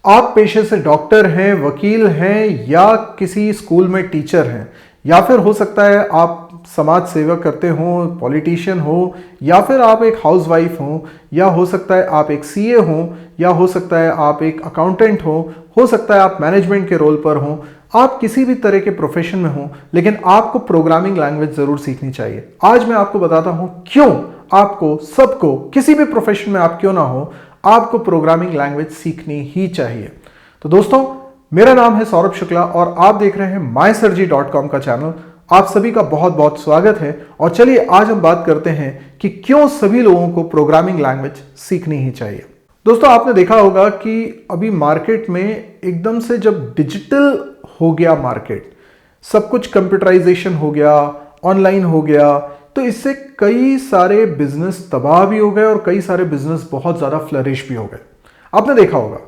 आप पेशे से डॉक्टर हैं, वकील हैं या किसी स्कूल में टीचर हैं, या फिर हो सकता है आप समाज सेवा करते हो, पॉलिटिशियन हो, या फिर आप एक हाउसवाइफ हो, या हो सकता है आप एक सीए हो, या हो सकता है आप एक अकाउंटेंट हो सकता है आप मैनेजमेंट के रोल पर हो। आप किसी भी तरह के प्रोफेशन में हो, लेकिन आपको प्रोग्रामिंग लैंग्वेज जरूर सीखनी चाहिए। आज मैं आपको बताता हूं क्यों आपको, सबको, किसी भी प्रोफेशन में आप क्यों ना हो, आपको प्रोग्रामिंग लैंग्वेज सीखनी ही चाहिए। तो दोस्तों, मेरा नाम है सौरभ शुक्ला और आप देख रहे हैं mysurgery.com का चैनल। आप सभी का बहुत बहुत स्वागत है। और चलिए आज हम बात करते हैं कि क्यों सभी लोगों को प्रोग्रामिंग लैंग्वेज सीखनी ही चाहिए। दोस्तों, आपने देखा होगा कि अभी मार्केट में एकदम से जब डिजिटल हो गया मार्केट, सब कुछ कंप्यूटराइजेशन हो गया, ऑनलाइन हो गया, तो इससे कई सारे बिजनेस तबाह भी हो गए और कई सारे बिजनेस बहुत ज़्यादा फ्लरिश भी हो गए। आपने देखा होगा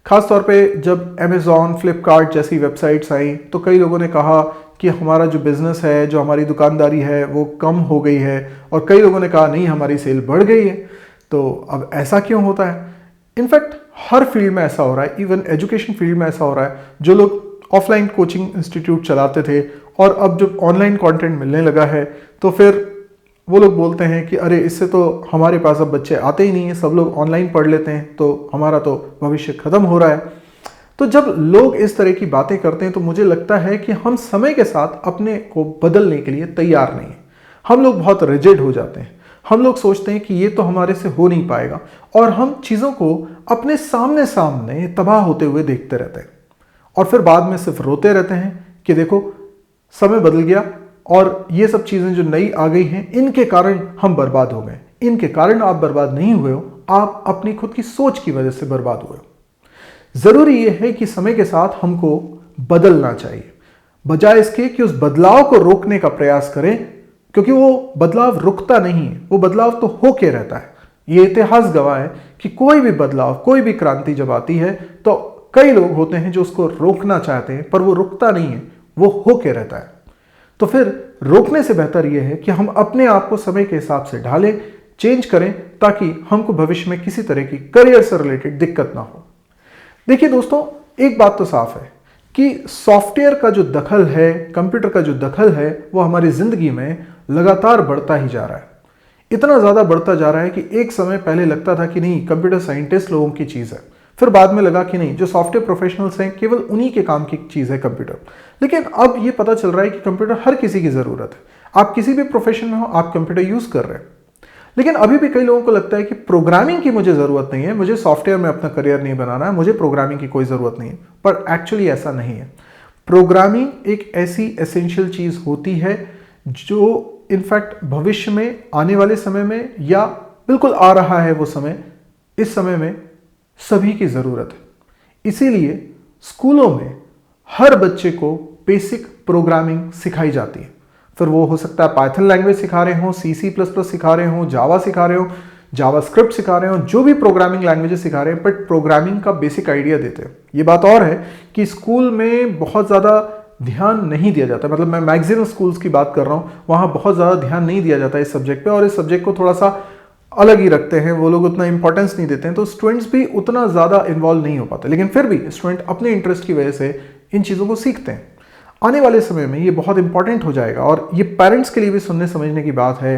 खास तौर पे जब अमेज़ॉन, फ्लिपकार्ट जैसी वेबसाइट्स आई तो कई लोगों ने कहा कि हमारा जो बिज़नेस है, जो हमारी दुकानदारी है वो कम हो गई है, और कई लोगों ने कहा नहीं हमारी सेल बढ़ गई है। तो अब ऐसा क्यों होता है? इनफैक्ट हर फील्ड में ऐसा हो रहा है, इवन एजुकेशन फील्ड में ऐसा हो रहा है। जो लोग ऑफलाइन कोचिंग इंस्टीट्यूट चलाते थे और अब जब ऑनलाइन कंटेंट मिलने लगा है तो फिर वो लोग बोलते हैं कि अरे इससे तो हमारे पास अब बच्चे आते ही नहीं हैं, सब लोग ऑनलाइन पढ़ लेते हैं, तो हमारा तो भविष्य खत्म हो रहा है। तो जब लोग इस तरह की बातें करते हैं तो मुझे लगता है कि हम समय के साथ अपने को बदलने के लिए तैयार नहीं हैं। हम लोग बहुत रिजिड हो जाते हैं। हम लोग सोचते हैं कि ये तो हमारे से हो नहीं पाएगा, और हम चीज़ों को अपने सामने सामने तबाह होते हुए देखते रहते हैं और फिर बाद में सिर्फ रोते रहते हैं कि देखो समय बदल गया और ये सब चीज़ें जो नई आ गई हैं इनके कारण हम बर्बाद हो गए। इनके कारण आप बर्बाद नहीं हुए हो, आप अपनी खुद की सोच की वजह से बर्बाद हुए हो। ज़रूरी यह है कि समय के साथ हमको बदलना चाहिए, बजाय इसके कि उस बदलाव को रोकने का प्रयास करें, क्योंकि वो बदलाव रुकता नहीं है, वो बदलाव तो होके रहता है। ये इतिहास गवाह है कि कोई भी बदलाव, कोई भी क्रांति जब आती है तो कई लोग होते हैं जो उसको रोकना चाहते हैं, पर वो रुकता नहीं है, वो होके रहता है। तो फिर रोकने से बेहतर यह है कि हम अपने आप को समय के हिसाब से ढालें, चेंज करें, ताकि हमको भविष्य में किसी तरह की करियर से रिलेटेड दिक्कत ना हो। देखिए दोस्तों, एक बात तो साफ है कि सॉफ्टवेयर का जो दखल है, कंप्यूटर का जो दखल है, वो हमारी जिंदगी में लगातार बढ़ता ही जा रहा है। इतना ज़्यादा बढ़ता जा रहा है कि एक समय पहले लगता था कि नहीं, कंप्यूटर साइंटिस्ट लोगों की चीज़ है, फिर बाद में लगा कि नहीं, जो सॉफ्टवेयर प्रोफेशनल्स हैं केवल उन्हीं के काम की चीज़ है कंप्यूटर। लेकिन अब ये पता चल रहा है कि कंप्यूटर हर किसी की ज़रूरत है। आप किसी भी प्रोफेशन में हो, आप कंप्यूटर यूज़ कर रहे हैं। लेकिन अभी भी कई लोगों को लगता है कि प्रोग्रामिंग की मुझे ज़रूरत नहीं है, मुझे सॉफ्टवेयर में अपना करियर नहीं बनाना है, मुझे प्रोग्रामिंग की कोई ज़रूरत नहीं है। पर एक्चुअली ऐसा नहीं है। प्रोग्रामिंग एक ऐसी एसेंशियल चीज़ होती है जो इनफैक्ट भविष्य में, आने वाले समय में, या बिल्कुल आ रहा है वो समय, इस समय में सभी की ज़रूरत है। इसीलिए स्कूलों में हर बच्चे को बेसिक प्रोग्रामिंग सिखाई जाती है। फिर वो हो सकता है पाइथन लैंग्वेज सिखा रहे हो, C++ सिखा रहे हो, जावा सिखा रहे हो, जावास्क्रिप्ट सिखा रहे हो, जो भी प्रोग्रामिंग लैंग्वेजेस सिखा रहे हैं, बट प्रोग्रामिंग का बेसिक आइडिया देते हैं। ये बात और है कि स्कूल में बहुत ज़्यादा ध्यान नहीं दिया जाता। मतलब मैं मैक्सिमम स्कूल्स की बात कर रहा हूँ, वहाँ बहुत ज़्यादा ध्यान नहीं दिया जाता इस सब्जेक्ट पे, और इस सब्जेक्ट को थोड़ा सा अलग ही रखते हैं, वो लोग उतना इंपॉर्टेंस नहीं देते हैं, तो स्टूडेंट्स भी उतना ज़्यादा इन्वॉल्व नहीं हो पाते। लेकिन फिर भी स्टूडेंट अपने इंटरेस्ट की वजह से इन चीज़ों को सीखते हैं। आने वाले समय में ये बहुत इंपॉर्टेंट हो जाएगा, और ये पेरेंट्स के लिए भी सुनने समझने की बात है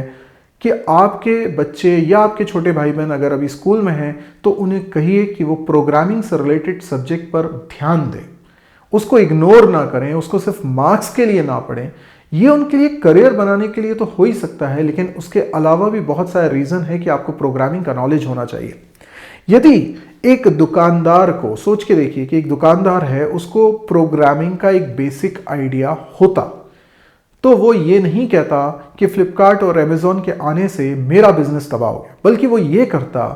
कि आपके बच्चे या आपके छोटे भाई बहन अगर अभी स्कूल में हैं तो उन्हें कहिए कि वो प्रोग्रामिंग से रिलेटेड सब्जेक्ट पर ध्यान दें, उसको इग्नोर ना करें, उसको सिर्फ मार्क्स के लिए ना पढ़ें। ये उनके लिए करियर बनाने के लिए तो हो ही सकता है, लेकिन उसके अलावा भी बहुत सारे रीज़न है कि आपको प्रोग्रामिंग का नॉलेज होना चाहिए। यदि एक दुकानदार को, सोच के देखिए कि एक दुकानदार है, उसको प्रोग्रामिंग का एक बेसिक आइडिया होता तो वो ये नहीं कहता कि फ्लिपकार्ट और अमेज़ॉन के आने से मेरा बिजनेस तबाह हो गया, बल्कि वो ये करता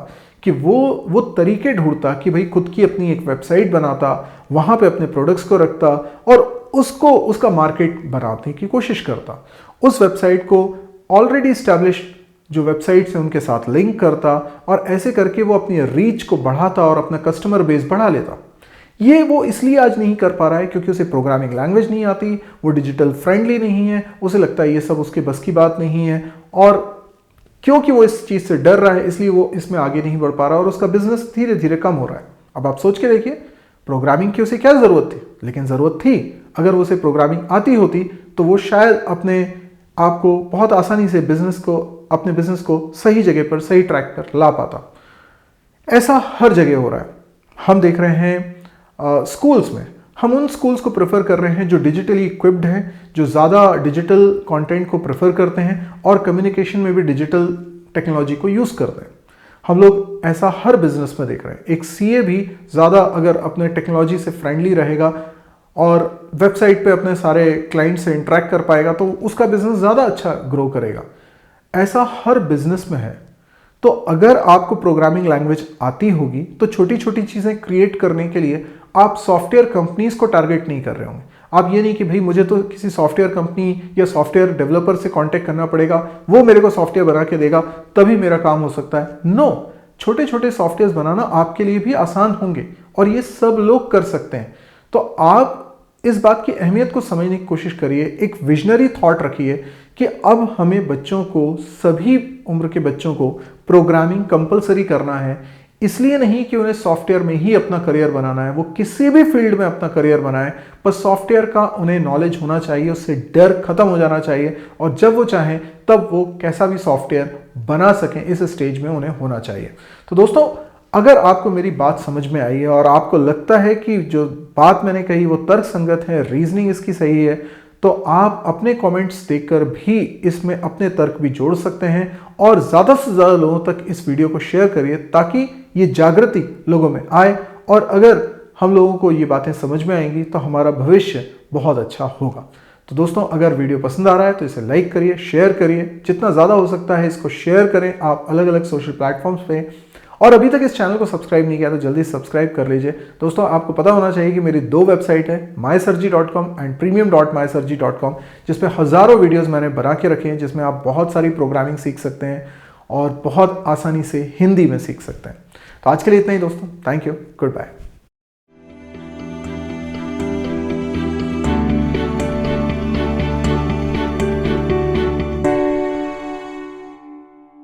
कि वो तरीके ढूंढता कि भाई खुद की अपनी एक वेबसाइट बनाता, वहाँ पे अपने प्रोडक्ट्स को रखता और उसको, उसका मार्केट बनाने की कोशिश करता। उस वेबसाइट को ऑलरेडी इस्टेब्लिश्ड जो वेबसाइट्स हैं उनके साथ लिंक करता, और ऐसे करके वो अपनी रीच को बढ़ाता और अपना कस्टमर बेस बढ़ा लेता। ये वो इसलिए आज नहीं कर पा रहा है क्योंकि उसे प्रोग्रामिंग लैंग्वेज नहीं आती, वो डिजिटल फ्रेंडली नहीं है, उसे लगता है ये सब उसके बस की बात नहीं है, और क्योंकि वो इस चीज़ से डर रहा है इसलिए वो इसमें आगे नहीं बढ़ पा रहा और उसका बिजनेस धीरे धीरे कम हो रहा है। अब आप सोच के देखिए, प्रोग्रामिंग की उसे क्या ज़रूरत थी, लेकिन ज़रूरत थी। अगर उसे प्रोग्रामिंग आती होती तो वो शायद अपने आप को बहुत आसानी से अपने बिजनेस को सही जगह पर, सही ट्रैक पर ला पाता। ऐसा हर जगह हो रहा है। हम देख रहे हैं स्कूल्स में, हम उन स्कूल्स को प्रेफर कर रहे हैं जो डिजिटली इक्विप्ड हैं, जो ज़्यादा डिजिटल कंटेंट को प्रेफर करते हैं और कम्युनिकेशन में भी डिजिटल टेक्नोलॉजी को यूज़ करते हैं। हम लोग ऐसा हर बिजनेस में देख रहे हैं। एक सीए भी ज़्यादा अगर अपने टेक्नोलॉजी से फ्रेंडली रहेगा और वेबसाइट पे अपने सारे क्लाइंट से इंटरेक्ट कर पाएगा तो उसका बिजनेस ज़्यादा अच्छा ग्रो करेगा। ऐसा हर बिजनेस में है। तो अगर आपको प्रोग्रामिंग लैंग्वेज आती होगी तो छोटी छोटी चीज़ें क्रिएट करने के लिए आप सॉफ्टवेयर कंपनीज को टारगेट नहीं कर रहे होंगे। आप ये नहीं कि भाई मुझे तो किसी सॉफ्टवेयर कंपनी या सॉफ्टवेयर डेवलपर से कांटेक्ट करना पड़ेगा, वो मेरे को सॉफ्टवेयर बना के देगा तभी मेरा काम हो सकता है। नो, छोटे छोटे सॉफ्टवेयर बनाना आपके लिए भी आसान होंगे और ये सब लोग कर सकते हैं। तो आप इस बात की अहमियत को समझने की कोशिश करिए, एक विजनरी थॉट रखिए कि अब हमें बच्चों को, सभी उम्र के बच्चों को प्रोग्रामिंग कंपलसरी करना है। इसलिए नहीं कि उन्हें सॉफ्टवेयर में ही अपना करियर बनाना है, वो किसी भी फील्ड में अपना करियर बनाए, पर सॉफ्टवेयर का उन्हें नॉलेज होना चाहिए, उससे डर खत्म हो जाना चाहिए और जब वो चाहें तब वो कैसा भी सॉफ्टवेयर बना सकें, इस स्टेज में उन्हें होना चाहिए। तो दोस्तों, अगर आपको मेरी बात समझ में आई है और आपको लगता है कि जो बात मैंने कही वो तर्क संगत है, रीजनिंग इसकी सही है, तो आप अपने कमेंट्स देखकर भी इसमें अपने तर्क भी जोड़ सकते हैं और ज़्यादा से ज़्यादा लोगों तक इस वीडियो को शेयर करिए ताकि ये जागृति लोगों में आए। और अगर हम लोगों को ये बातें समझ में आएंगी तो हमारा भविष्य बहुत अच्छा होगा। तो दोस्तों, अगर वीडियो पसंद आ रहा है तो इसे लाइक करिए, शेयर करिए, जितना ज़्यादा हो सकता है इसको शेयर करें आप अलग अलग सोशल प्लेटफॉर्म्स पे। और अभी तक इस चैनल को सब्सक्राइब नहीं किया तो जल्दी सब्सक्राइब कर लीजिए। दोस्तों, आपको पता होना चाहिए कि मेरी 2 वेबसाइट है, mysurgery.com एंड premium.mysurgery.com, जिसमें हज़ारों वीडियोस मैंने बना के रखे हैं, जिसमें आप बहुत सारी प्रोग्रामिंग सीख सकते हैं और बहुत आसानी से हिंदी में सीख सकते हैं। तो आज के लिए इतना ही दोस्तों, थैंक यू, गुड बाय।